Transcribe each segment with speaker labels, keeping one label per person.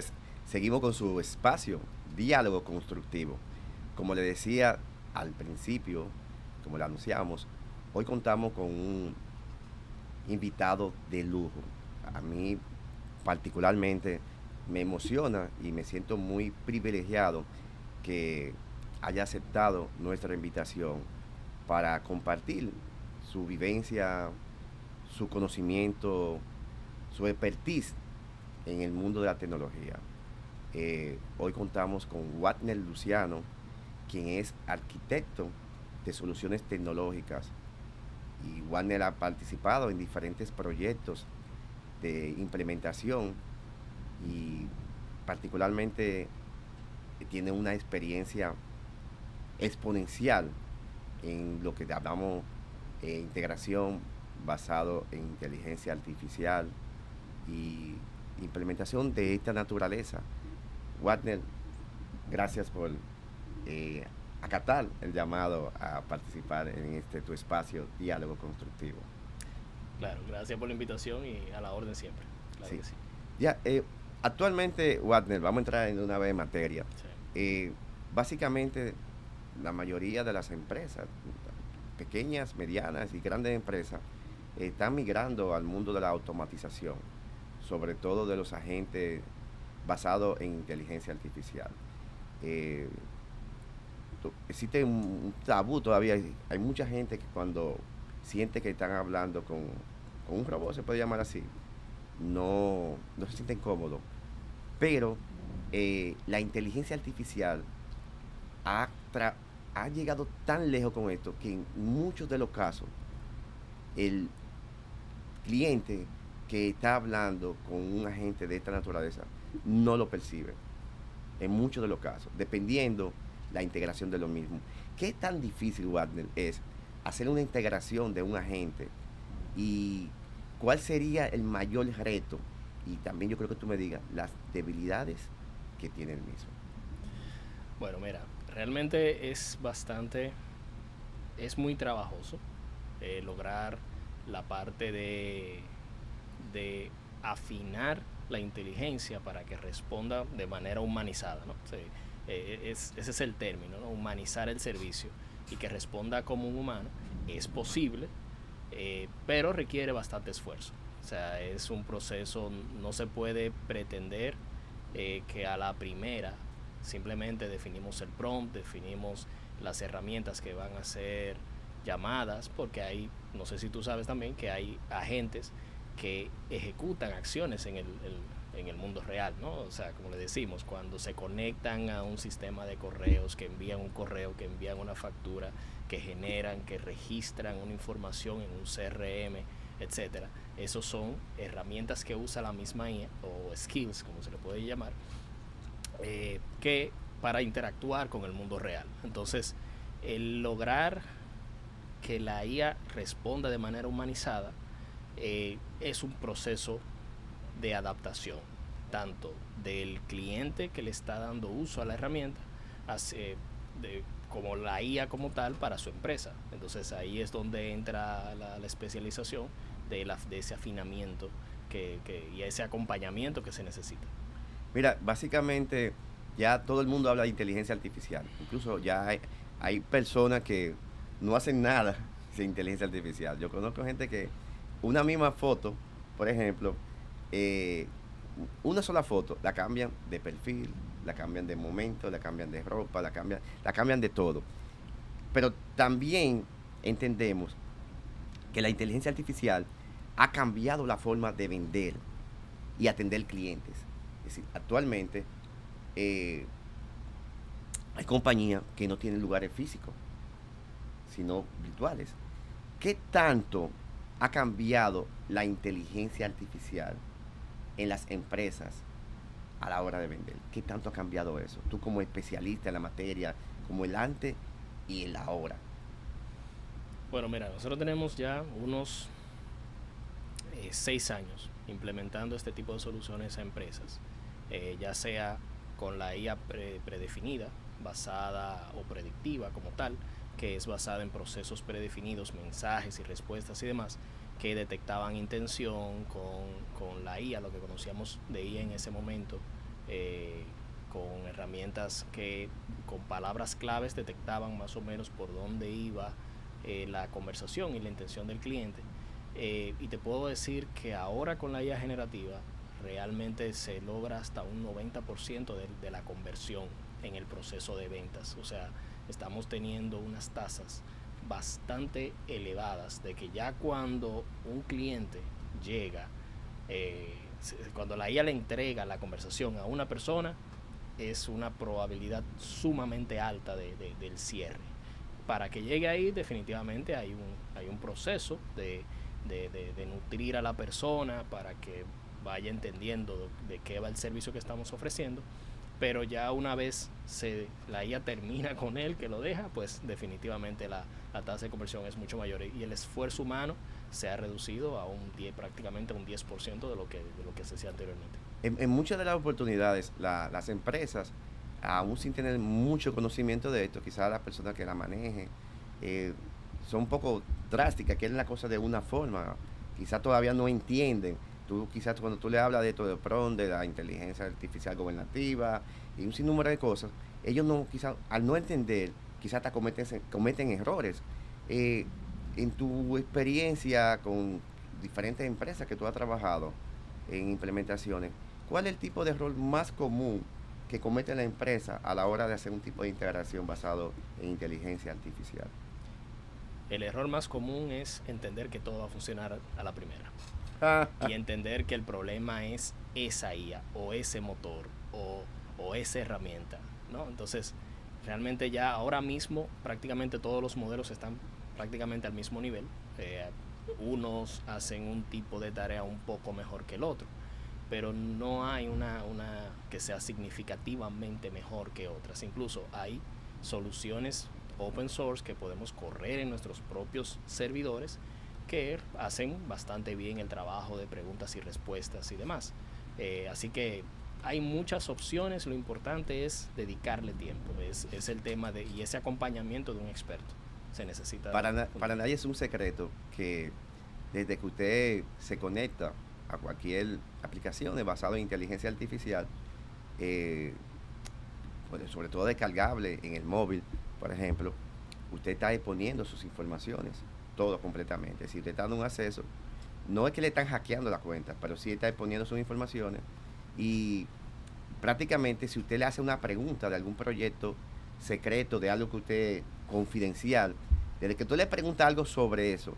Speaker 1: señores, seguimos con su espacio, diálogo constructivo. Como le decía al principio, como le anunciamos, hoy contamos con un invitado de lujo. A mí particularmente me emociona y me siento muy privilegiado que haya aceptado nuestra invitación para compartir su vivencia, su conocimiento, su expertise en el mundo de la tecnología. Hoy contamos con Wagner Luciano, quien es arquitecto de soluciones tecnológicas. Y Wagner ha participado en diferentes proyectos de implementación y particularmente tiene una experiencia exponencial en lo que hablamos integración basado en inteligencia artificial y implementación de esta naturaleza. Wagner, gracias por eh, acatar el llamado a participar en este tu espacio diálogo constructivo.
Speaker 2: Claro, gracias por la invitación y a la orden siempre. Claro
Speaker 1: Sí.
Speaker 2: que sí.
Speaker 1: Ya, actualmente, Wagner, vamos a entrar en una vez en materia.
Speaker 2: Sí.
Speaker 1: Eh, Básicamente, la mayoría de las empresas, pequeñas, medianas y grandes empresas, están migrando al mundo de la automatización, sobre todo de los agentes basados en inteligencia artificial. Eh, Existe un tabú todavía, hay mucha gente que cuando siente que están hablando con un robot, se puede llamar así, no se sienten cómodos. Pero la inteligencia artificial ha, ha llegado tan lejos con esto que en muchos de los casos el cliente que está hablando con un agente de esta naturaleza no lo percibe, en muchos de los casos, dependiendo la integración de lo mismo. ¿Qué tan difícil, Wagner, es hacer una integración de un agente y cuál sería el mayor reto? Y también yo creo que tú me digas las debilidades que tiene el mismo.
Speaker 2: Bueno, mira, realmente es muy trabajoso lograr la parte de afinar la inteligencia para que responda de manera humanizada, ¿no? Sí, ese es el término, ¿no? Humanizar el servicio y que responda como un humano. Es posible, pero requiere bastante esfuerzo. O sea, es un proceso, no se puede pretender que a la primera simplemente definimos el prompt, definimos las herramientas que van a ser llamadas, porque hay, no sé si tú sabes también, que hay agentes que ejecutan acciones en el mundo real, ¿no? O sea, como le decimos, cuando se conectan a un sistema de correos, que envían un correo, que envían una factura, que generan, que registran una información en un CRM, etcétera. Esos son herramientas que usa la misma IA, o skills, como se le puede llamar, que para interactuar con el mundo real. Entonces, el lograr que la IA responda de manera humanizada es un proceso de adaptación, tanto del cliente que le está dando uso a la herramienta, como la IA como tal para su empresa. Entonces ahí es donde entra la especialización de ese afinamiento y ese acompañamiento que se necesita.
Speaker 1: Mira, básicamente ya todo el mundo habla de inteligencia artificial. Incluso ya hay personas que no hacen nada sin inteligencia artificial. Yo conozco gente que una misma foto, por ejemplo, eh, una sola foto, la cambian de perfil, la cambian de momento, la cambian de ropa, la cambian de todo. Pero también entendemos que la inteligencia artificial ha cambiado la forma de vender y atender clientes. Es decir, actualmente eh, hay compañías que no tienen lugares físicos, sino virtuales. ¿Qué tanto ha cambiado la inteligencia artificial en las empresas a la hora de vender? ¿Qué tanto ha cambiado eso? Tú como especialista en la materia, como el antes y el ahora.
Speaker 2: Bueno, mira, nosotros tenemos ya unos 6 años implementando este tipo de soluciones a empresas, ya sea con la IA predefinida, basada o predictiva como tal, que es basada en procesos predefinidos, mensajes y respuestas y demás, que detectaban intención con la IA, lo que conocíamos de IA en ese momento, con herramientas que con palabras claves detectaban más o menos por dónde iba la conversación y la intención del cliente. Y te puedo decir que ahora con la IA generativa realmente se logra hasta un 90% de la conversión en el proceso de ventas. O sea, estamos teniendo unas tasas bastante elevadas de que ya cuando un cliente llega, cuando la IA le entrega la conversación a una persona, es una probabilidad sumamente alta del cierre. Para que llegue ahí, definitivamente hay un proceso de nutrir a la persona para que vaya entendiendo de qué va el servicio que estamos ofreciendo, pero ya una vez la IA termina con él, que lo deja, pues definitivamente la tasa de conversión es mucho mayor y el esfuerzo humano se ha reducido a prácticamente a un 10% de lo que se hacía anteriormente.
Speaker 1: En muchas de las oportunidades, las empresas, aún sin tener mucho conocimiento de esto, quizás las personas que la manejen, son un poco drásticas, quieren la cosa de una forma, quizás todavía no entienden. Quizás cuando tú le hablas de esto de PRON, de la inteligencia artificial gobernativa y un sinnúmero de cosas, ellos no, quizás al no entender, quizás hasta cometen errores. En tu experiencia con diferentes empresas que tú has trabajado en implementaciones, ¿cuál es el tipo de error más común que comete la empresa a la hora de hacer un tipo de integración basado en inteligencia artificial?
Speaker 2: El error más común es entender que todo va a funcionar a la primera. Y entender que el problema es esa IA o ese motor o esa herramienta, ¿no? Entonces, realmente ya ahora mismo prácticamente todos los modelos están prácticamente al mismo nivel. Unos hacen un tipo de tarea un poco mejor que el otro, pero no hay una que sea significativamente mejor que otras. Incluso hay soluciones open source que podemos correr en nuestros propios servidores que hacen bastante bien el trabajo de preguntas y respuestas y demás. Así que hay muchas opciones, lo importante es dedicarle tiempo, es el tema y ese acompañamiento de un experto. Se necesita.
Speaker 1: Para nadie es un secreto que desde que usted se conecta a cualquier aplicación basada en inteligencia artificial, pues sobre todo descargable en el móvil, por ejemplo, usted está exponiendo sus informaciones, todo completamente. Si usted está dando un acceso, no es que le están hackeando la cuenta, pero sí está exponiendo sus informaciones y prácticamente si usted le hace una pregunta de algún proyecto secreto, de algo que usted confidencial, desde que tú le preguntas algo sobre eso,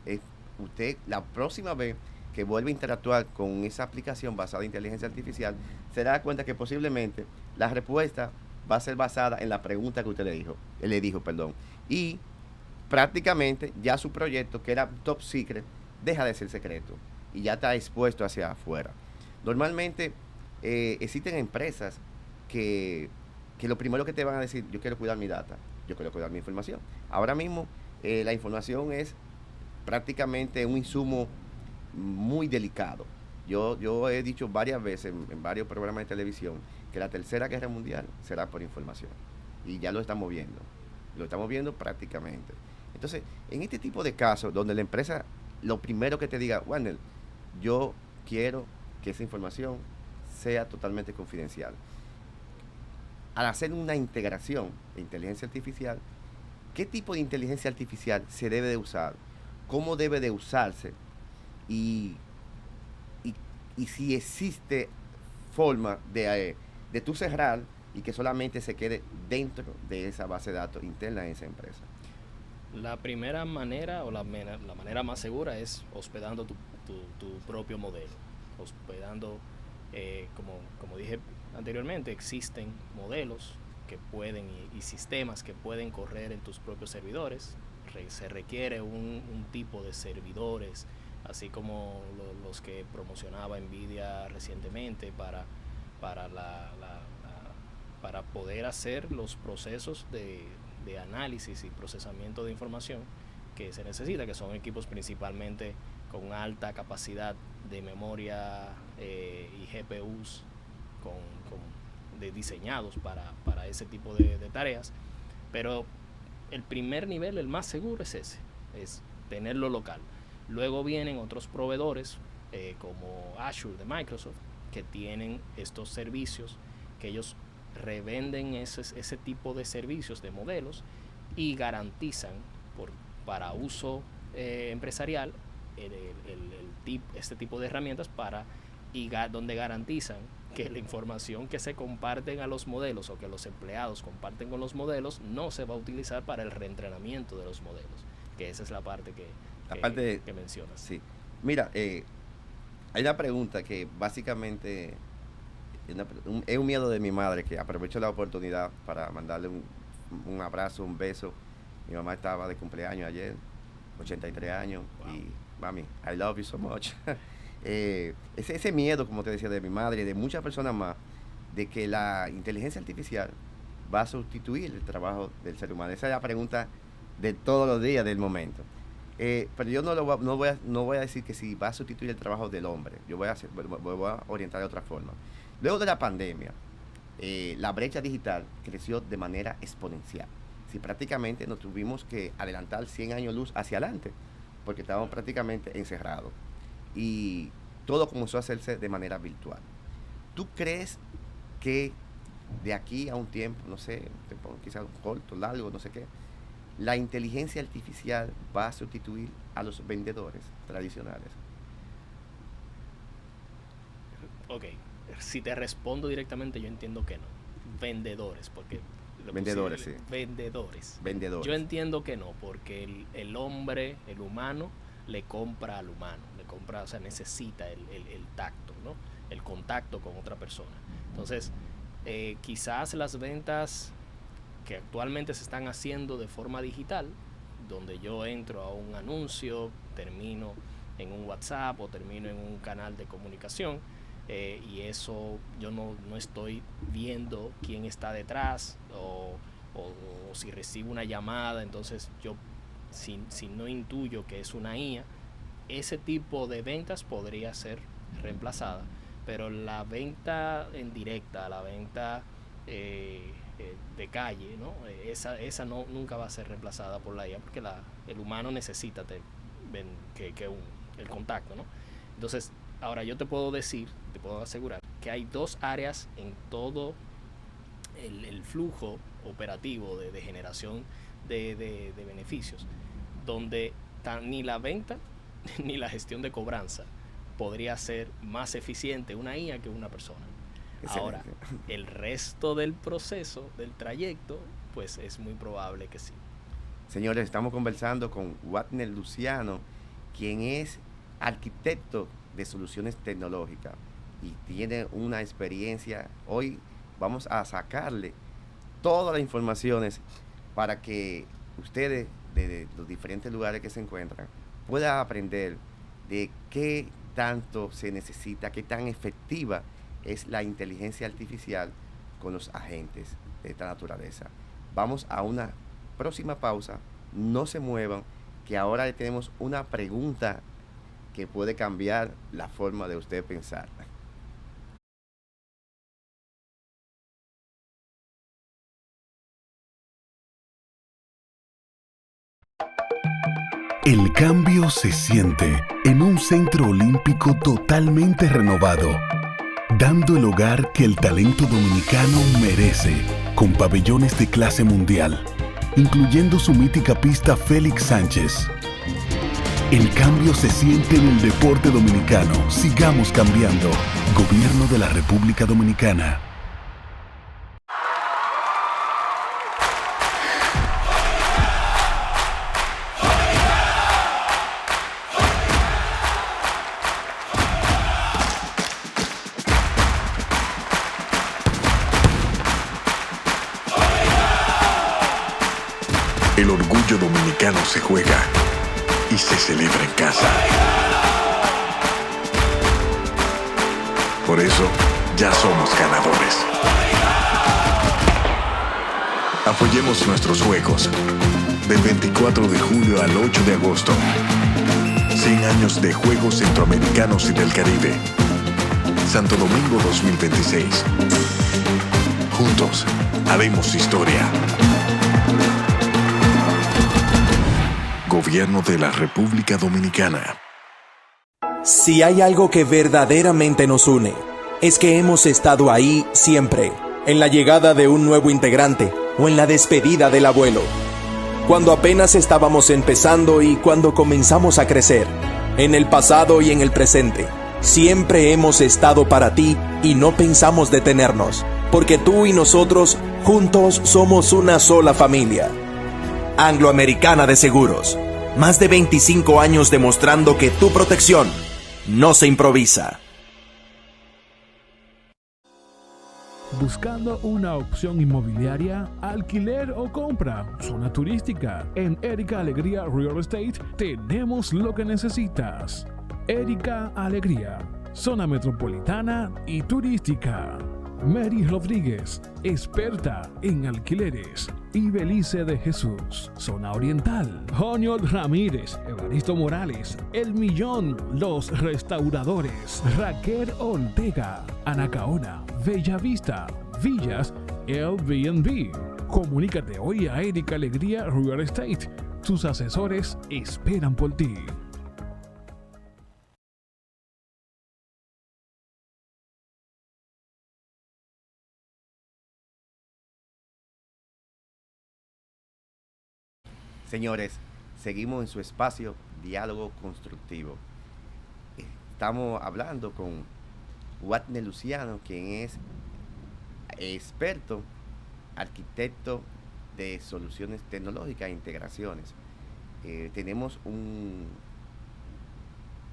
Speaker 1: usted la próxima vez que vuelve a interactuar con esa aplicación basada en inteligencia artificial, se da cuenta que posiblemente la respuesta va a ser basada en la pregunta que usted le dijo, y prácticamente ya su proyecto, que era top secret, deja de ser secreto y ya está expuesto hacia afuera. Normalmente existen empresas que lo primero que te van a decir, yo quiero cuidar mi data, yo quiero cuidar mi información. Ahora mismo la información es prácticamente un insumo muy delicado. Yo he dicho varias veces en varios programas de televisión que la tercera guerra mundial será por información. Y ya lo estamos viendo prácticamente. Entonces, en este tipo de casos, donde la empresa, lo primero que te diga, Warner, yo quiero que esa información sea totalmente confidencial. Al hacer una integración de inteligencia artificial, ¿qué tipo de inteligencia artificial se debe de usar? ¿Cómo debe de usarse? Y si existe forma de tú cerrar y que solamente se quede dentro de esa base de datos interna de esa empresa.
Speaker 2: La primera manera o la manera más segura es hospedando tu propio modelo. Hospedando, como dije anteriormente, existen modelos que pueden y sistemas que pueden correr en tus propios servidores. Se requiere un tipo de servidores, así como los que promocionaba Nvidia recientemente para poder hacer los procesos de análisis y procesamiento de información que se necesita, que son equipos principalmente con alta capacidad de memoria y GPUs diseñados para ese tipo de tareas. Pero el primer nivel, el más seguro, es ese, es tenerlo local. Luego vienen otros proveedores como Azure de Microsoft, que tienen estos servicios que ellos revenden ese tipo de servicios, de modelos, y garantizan para uso empresarial este tipo de herramientas donde garantizan que la información que se comparten a los modelos o que los empleados comparten con los modelos no se va a utilizar para el reentrenamiento de los modelos, que esa es la parte que mencionas.
Speaker 1: Sí. Mira, hay una pregunta que básicamente es un miedo de mi madre, que aprovecho la oportunidad para mandarle un abrazo, un beso. Mi mamá estaba de cumpleaños ayer, 83 años, wow. Y mami, I love you so much. Ese miedo, como te decía, de mi madre y de muchas personas más, de que la inteligencia artificial va a sustituir el trabajo del ser humano. Esa es la pregunta de todos los días, del momento. Pero yo no voy a decir que si va a sustituir el trabajo del hombre. Yo voy a orientar de otra forma. Luego de la pandemia, la brecha digital creció de manera exponencial. Si prácticamente nos tuvimos que adelantar 100 años luz hacia adelante, porque estábamos prácticamente encerrados. Y todo comenzó a hacerse de manera virtual. ¿Tú crees que de aquí a un tiempo, no sé, quizás corto, largo, no sé qué, la inteligencia artificial va a sustituir a los vendedores tradicionales?
Speaker 2: Ok, si te respondo directamente, yo entiendo que no. Vendedores, porque...
Speaker 1: Vendedores, sí.
Speaker 2: Vendedores.
Speaker 1: Vendedores.
Speaker 2: Yo entiendo que no, porque el hombre, el humano, le compra al humano, o sea, necesita el tacto, ¿no? El contacto con otra persona. Entonces, quizás las ventas que actualmente se están haciendo de forma digital, donde yo entro a un anuncio, termino en un WhatsApp o termino en un canal de comunicación, y eso yo no estoy viendo quién está detrás o si recibo una llamada, entonces yo si no intuyo que es una IA, ese tipo de ventas podría ser reemplazada, pero la venta en directa, la venta de calle, ¿no? Esa nunca va a ser reemplazada por la IA, porque el humano necesita el contacto, ¿no? Entonces, ahora yo te puedo asegurar que hay dos áreas en todo el flujo operativo de generación de beneficios, donde ni la venta ni la gestión de cobranza podría ser más eficiente una IA que una persona. Excelente. Ahora, el resto del proceso, del trayecto, pues es muy probable que sí.
Speaker 1: Señores, estamos conversando con Wagner Luciano, quien es arquitecto de soluciones tecnológicas y tiene una experiencia. Hoy vamos a sacarle todas las informaciones para que ustedes, de los diferentes lugares que se encuentran, puedan aprender de qué tanto se necesita, qué tan efectiva es la inteligencia artificial con los agentes de esta naturaleza. Vamos a una próxima pausa, no se muevan, que ahora le tenemos una pregunta que puede cambiar la forma de usted pensar.
Speaker 3: El cambio se siente en un centro olímpico totalmente renovado, dando el hogar que el talento dominicano merece, con pabellones de clase mundial, incluyendo su mítica pista Félix Sánchez. El cambio se siente en el deporte dominicano. Sigamos cambiando. Gobierno de la República Dominicana. El orgullo dominicano se juega y se celebra en casa. Por eso, ya somos ganadores. Apoyemos nuestros juegos. Del 24 de julio al 8 de agosto. 100 años de Juegos Centroamericanos y del Caribe. Santo Domingo 2026. Juntos, haremos historia. Gobierno de la República Dominicana.
Speaker 4: Si hay algo que verdaderamente nos une, es que hemos estado ahí siempre, en la llegada de un nuevo integrante o en la despedida del abuelo. Cuando apenas estábamos empezando y cuando comenzamos a crecer, en el pasado y en el presente, siempre hemos estado para ti y no pensamos detenernos, porque tú y nosotros juntos somos una sola familia. Angloamericana de Seguros, más de 25 años demostrando que tu protección no se improvisa.
Speaker 5: Buscando una opción inmobiliaria, alquiler o compra, zona turística. En Erika Alegría Real Estate tenemos lo que necesitas. Erika Alegría, zona metropolitana y turística. Mary Rodríguez, experta en alquileres. Y Belice de Jesús, zona oriental. Joniot Ramírez, Evaristo Morales, El Millón, Los Restauradores. Raquel Ortega, Anacaona, Bellavista, Villas, Airbnb. Comunícate hoy a Erika Alegría Real Estate. Sus asesores esperan por ti.
Speaker 1: Señores, seguimos en su espacio Diálogo Constructivo. Estamos hablando con Watner Luciano, quien es experto, arquitecto de soluciones tecnológicas e integraciones. Tenemos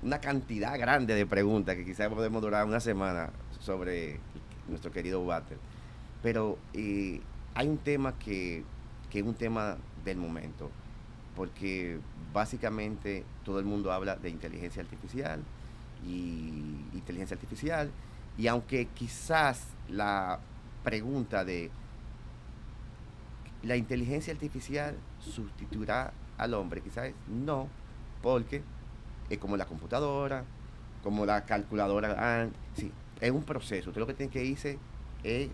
Speaker 1: una cantidad grande de preguntas que quizás podemos durar una semana sobre nuestro querido Watner. Pero hay un tema que es un tema del momento, porque básicamente todo el mundo habla de inteligencia artificial, y aunque quizás la pregunta de la inteligencia artificial sustituirá al hombre, quizás no, porque es como la computadora, como la calculadora, sí, es un proceso. Usted lo que tiene que irse es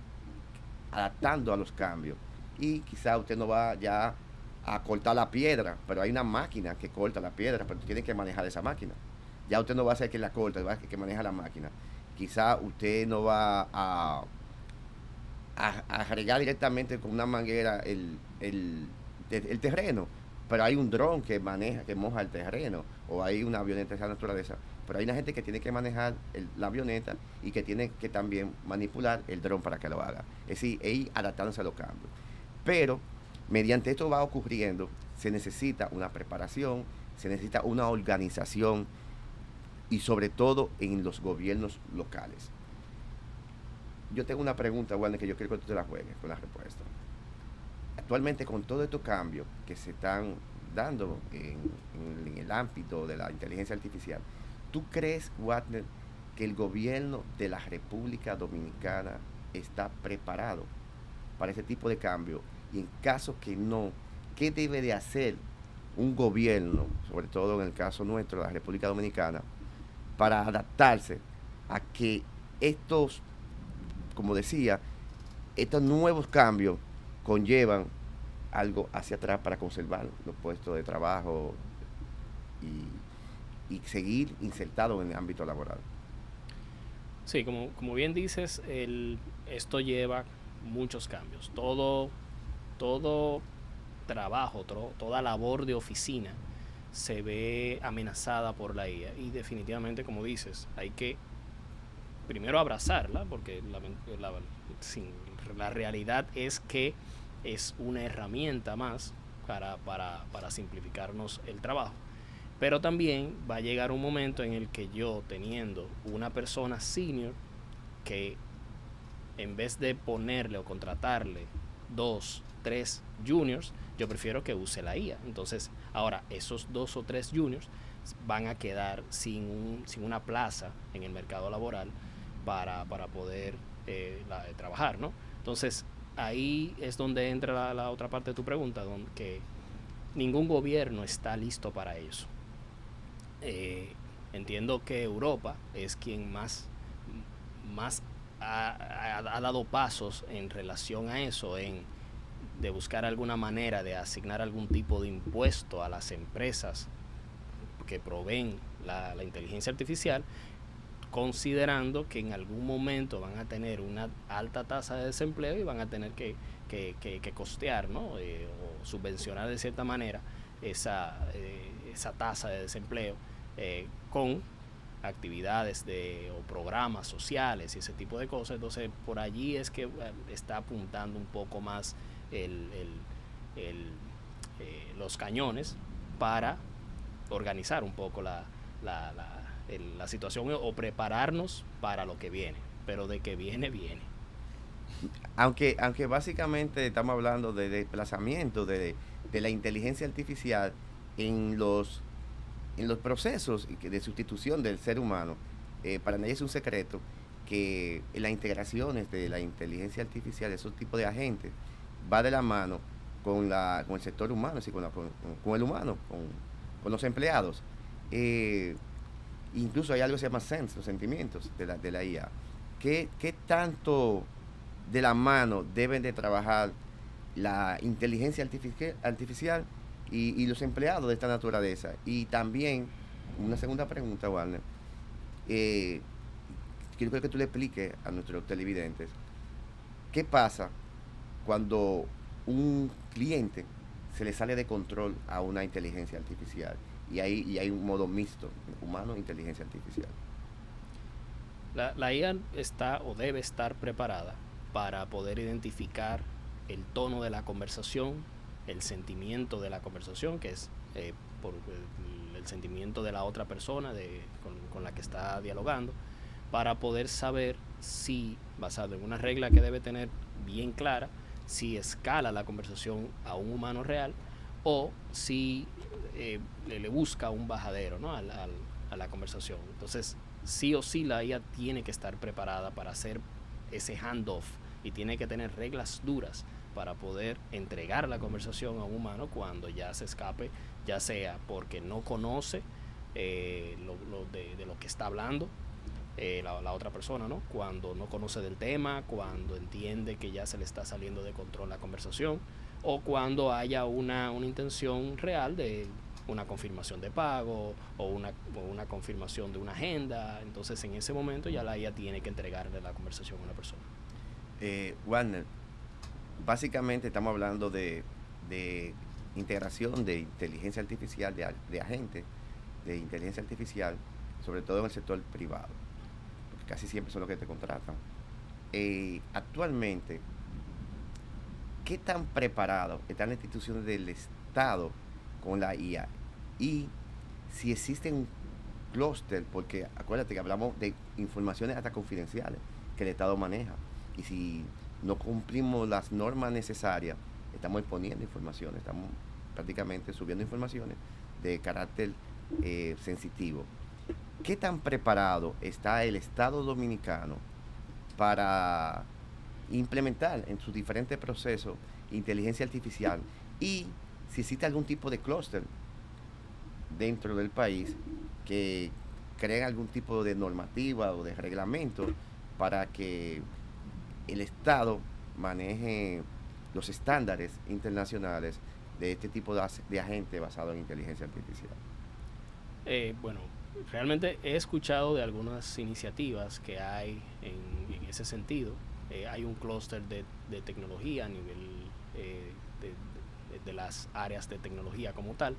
Speaker 1: adaptando a los cambios, y quizás usted no va ya a cortar la piedra, pero hay una máquina que corta la piedra, pero tiene que manejar esa máquina. Ya usted no va a ser que la corta, va a ser que maneja la máquina. Quizá usted no va a regar directamente con una manguera el terreno, pero hay un dron que maneja, que moja el terreno, o hay una avioneta de esa naturaleza, pero hay una gente que tiene que manejar la avioneta y que tiene que también manipular el dron para que lo haga. Es decir, ir adaptándose a los cambios. Pero mediante esto va ocurriendo, se necesita una preparación, se necesita una organización, y sobre todo en los gobiernos locales. Yo tengo una pregunta, Warner, que yo quiero que tú te la juegues con la respuesta. Actualmente, con todos estos cambios que se están dando en el ámbito de la inteligencia artificial, ¿tú crees, Warner, que el gobierno de la República Dominicana está preparado para ese tipo de cambio? Y en caso que no, ¿qué debe de hacer un gobierno, sobre todo en el caso nuestro, de la República Dominicana, para adaptarse a que estos, como decía, estos nuevos cambios conllevan algo hacia atrás para conservar los puestos de trabajo y seguir insertados en el ámbito laboral?
Speaker 2: Sí, como bien dices, esto lleva muchos cambios. Todo trabajo, toda labor de oficina se ve amenazada por la IA, y definitivamente, como dices, hay que primero abrazarla, porque la realidad es que es una herramienta más para simplificarnos el trabajo. Pero también va a llegar un momento en el que yo, teniendo una persona senior, que en vez de ponerle o contratarle 2, 3 juniors, yo prefiero que use la IA. Entonces, ahora esos 2 o 3 juniors van a quedar sin una plaza en el mercado laboral para poder trabajar, ¿no? Entonces, ahí es donde entra la otra parte de tu pregunta, que ningún gobierno está listo para eso. Entiendo que Europa es quien más ha dado pasos en relación a eso, de buscar alguna manera de asignar algún tipo de impuesto a las empresas que proveen la inteligencia artificial, considerando que en algún momento van a tener una alta tasa de desempleo y van a tener que costear, ¿no? O subvencionar de cierta manera esa tasa de desempleo con actividades o programas sociales y ese tipo de cosas. Entonces por allí es que está apuntando un poco más los cañones para organizar un poco la situación o prepararnos para lo que viene, pero de que viene.
Speaker 1: Aunque básicamente estamos hablando de desplazamiento de la inteligencia artificial en los procesos de sustitución del ser humano, para nadie es un secreto que las integraciones de la inteligencia artificial, esos tipos de agentes, va de la mano con el sector humano, así con el humano, con los empleados. Incluso hay algo que se llama sense, los sentimientos de la IA. ¿Qué tanto de la mano deben de trabajar la inteligencia artificial y los empleados de esta naturaleza? Y también, una segunda pregunta, Warner, quiero que tú le expliques a nuestros televidentes qué pasa cuando un cliente se le sale de control a una inteligencia artificial y hay un modo mixto, humano e inteligencia artificial.
Speaker 2: La IA está o debe estar preparada para poder identificar el tono de la conversación, el sentimiento de la conversación, que es por el sentimiento de la otra persona con la que está dialogando, para poder saber si, basado en una regla que debe tener bien clara, si escala la conversación a un humano real o si le busca un bajadero, ¿no? a la conversación. Entonces, sí o sí la IA tiene que estar preparada para hacer ese handoff y tiene que tener reglas duras para poder entregar la conversación a un humano cuando ya se escape, ya sea porque no conoce de lo que está hablando la otra persona, ¿no? Cuando no conoce del tema, cuando entiende que ya se le está saliendo de control la conversación, o cuando haya una intención real de una confirmación de pago o una confirmación de una agenda. Entonces en ese momento ya la IA tiene que entregarle la conversación a una persona.
Speaker 1: Warner, básicamente estamos hablando de integración de inteligencia artificial, de agentes de inteligencia artificial, sobre todo en el sector privado, porque casi siempre son los que te contratan. Actualmente, ¿qué tan preparado están las instituciones del Estado con la IA? Y si existe un clúster, porque acuérdate que hablamos de informaciones hasta confidenciales que el Estado maneja, y si no cumplimos las normas necesarias, estamos exponiendo informaciones, estamos prácticamente subiendo informaciones de carácter sensitivo. ¿Qué tan preparado está el Estado dominicano para implementar en sus diferentes procesos inteligencia artificial? Y si existe algún tipo de clúster dentro del país que creen algún tipo de normativa o de reglamento para que el Estado maneje los estándares internacionales de este tipo de agente basado en inteligencia artificial.
Speaker 2: Bueno, realmente he escuchado de algunas iniciativas que hay en ese sentido. Hay un clúster de tecnología a nivel de las áreas de tecnología como tal.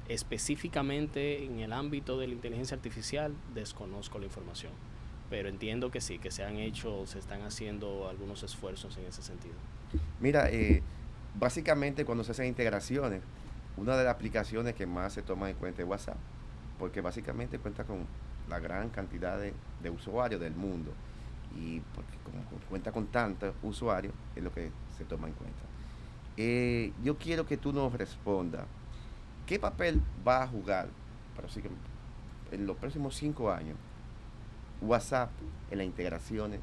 Speaker 2: Específicamente en el ámbito de la inteligencia artificial desconozco la información, pero entiendo que sí, que se están haciendo algunos esfuerzos en ese sentido.
Speaker 1: Mira, básicamente cuando se hacen integraciones, una de las aplicaciones que más se toma en cuenta es WhatsApp, porque básicamente cuenta con la gran cantidad de usuarios del mundo, y porque como cuenta con tantos usuarios es lo que se toma en cuenta. Yo quiero que tú nos respondas, ¿qué papel va a jugar en los próximos 5 años WhatsApp en las integraciones?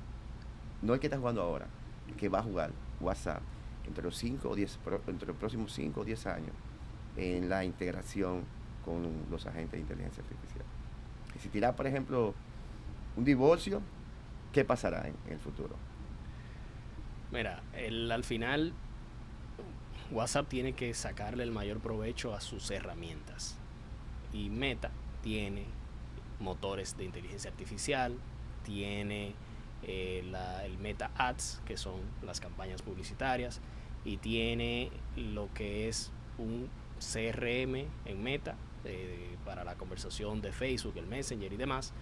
Speaker 1: No el que está jugando ahora, el que va a jugar WhatsApp entre los próximos 5 o 10 años en la integración con los agentes de inteligencia artificial. Y si tira, por ejemplo, un divorcio, ¿qué pasará en el futuro?
Speaker 2: Mira, al final WhatsApp tiene que sacarle el mayor provecho a sus herramientas, y Meta tiene motores de inteligencia artificial, tiene el Meta Ads, que son las campañas publicitarias, y tiene lo que es un CRM en Meta para la conversación de Facebook, el Messenger y demás.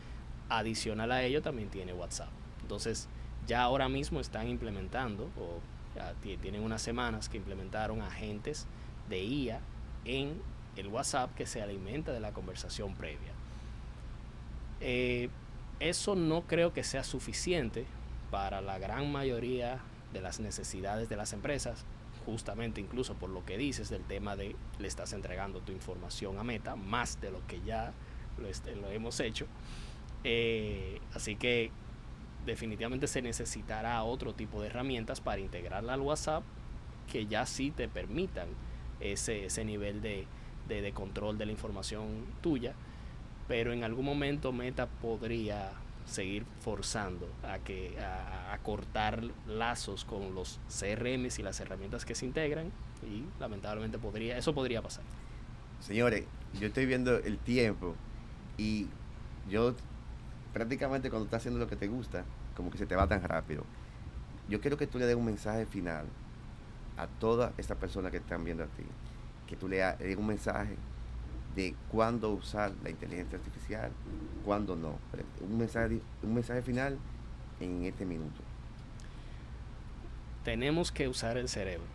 Speaker 2: Adicional a ello también tiene WhatsApp. Entonces ya ahora mismo están implementando, o ya tienen unas semanas que implementaron agentes de IA en el WhatsApp que se alimenta de la conversación previa. Eso no creo que sea suficiente para la gran mayoría de las necesidades de las empresas, justamente incluso por lo que dices del tema de le estás entregando tu información a Meta, más de lo que ya lo hemos hecho. Así que definitivamente se necesitará otro tipo de herramientas para integrarla al WhatsApp que ya sí te permitan ese nivel de control de la información tuya, pero en algún momento Meta podría seguir forzando a cortar lazos con los CRMs y las herramientas que se integran, y lamentablemente eso podría pasar.
Speaker 1: Señores, yo estoy viendo el tiempo y yo prácticamente cuando estás haciendo lo que te gusta, como que se te va tan rápido. Yo quiero que tú le des un mensaje final a todas estas personas que están viendo a ti, que tú le des un mensaje de cuándo usar la inteligencia artificial, cuándo no. Un mensaje final en este minuto.
Speaker 2: Tenemos que usar el cerebro.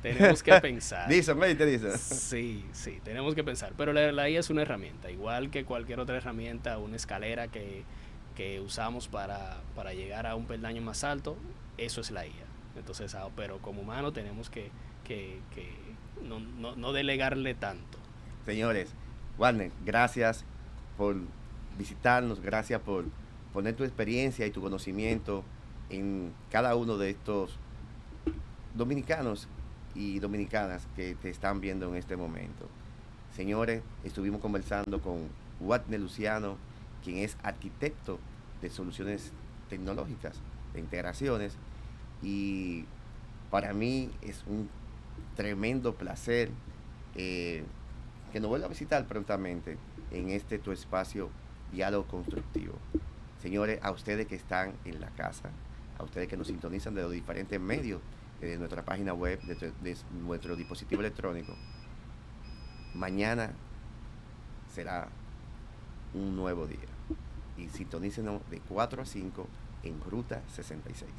Speaker 2: Tenemos que pensar.
Speaker 1: Dice, te dice.
Speaker 2: Sí, tenemos que pensar. Pero la IA es una herramienta, igual que cualquier otra herramienta, una escalera que usamos para llegar a un peldaño más alto. Eso es la IA. Entonces, pero como humano tenemos que no delegarle tanto.
Speaker 1: Señores, Warner, gracias por visitarnos, gracias por poner tu experiencia y tu conocimiento en cada uno de estos dominicanos y dominicanas que te están viendo en este momento. Señores, estuvimos conversando con Warner Luciano, quien es arquitecto de soluciones tecnológicas, de integraciones, y para mí es un tremendo placer que nos vuelva a visitar prontamente en tu espacio Diálogo Constructivo. Señores, a ustedes que están en la casa, a ustedes que nos sintonizan de los diferentes medios, de nuestra página web, de nuestro dispositivo electrónico, mañana será un nuevo día. Y sintonícenos de 4 a 5 en Ruta 66.